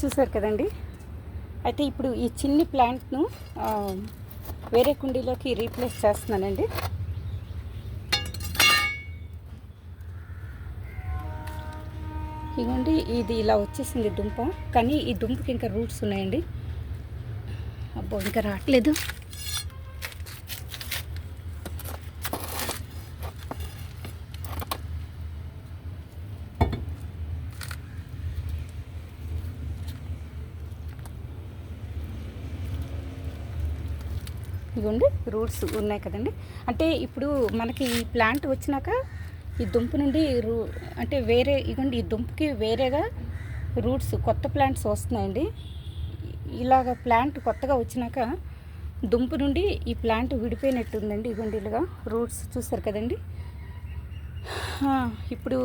చూసారు కదండి. అయితే ఇప్పుడు ఈ చిన్ని ప్లాంట్ను వేరే కుండీలోకి రీప్లేస్ చేస్తున్నానండి. ఇదిగోండి, ఇది ఇలా వచ్చేసింది దుంప. కానీ ఈ దుంపకి ఇంకా రూట్స్ ఉన్నాయండి. అబ్బో, ఇంకా రావట్లేదు. ఇదిగోండి, రూట్స్ ఉన్నాయి కదండి. అంటే ఇప్పుడు మనకి ఈ ప్లాంట్ వచ్చినాక ఈ దుంప నుండి అంటే వేరే, ఇదిగోండి ఈ దుంపకి వేరేగా రూట్స్, కొత్త ప్లాంట్స్ వస్తున్నాయండి. ఇలాగ ప్లాంట్ కొత్తగా వచ్చినాక దుంప నుండి ఈ ప్లాంట్ విడిపోయినట్టుందండి. ఇదిగోండి ఇలాగా రూట్స్ చూస్తారు కదండి. ఇప్పుడు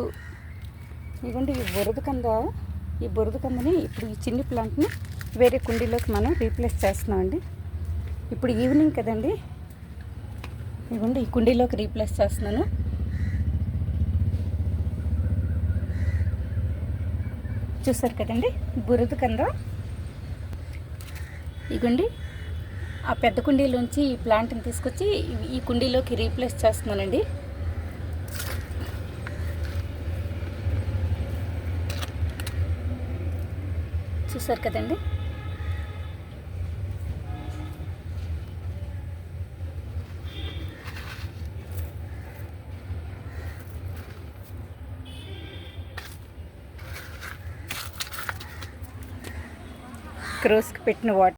ఇదిగోండి ఈ బురద కందని ఇప్పుడు ఈ చిన్ని ప్లాంట్ని వేరే కుండీలోకి మనం రీప్లేస్ చేస్తున్నామండి. ఇప్పుడు ఈవినింగ్ కదండి. ఇదిగోండి ఈ కుండీలోకి రీప్లేస్ చేస్తున్నాను. చూసారు కదండి, బురద కంద. ఇదిగోండి ఆ పెద్ద కుండీలోంచి ఈ ప్లాంట్ని తీసుకొచ్చి ఈ కుండీలోకి రీప్లేస్ చేస్తున్నానండి. చూసారు కదండి. క్రోస్కి పెట్టిన వాటర్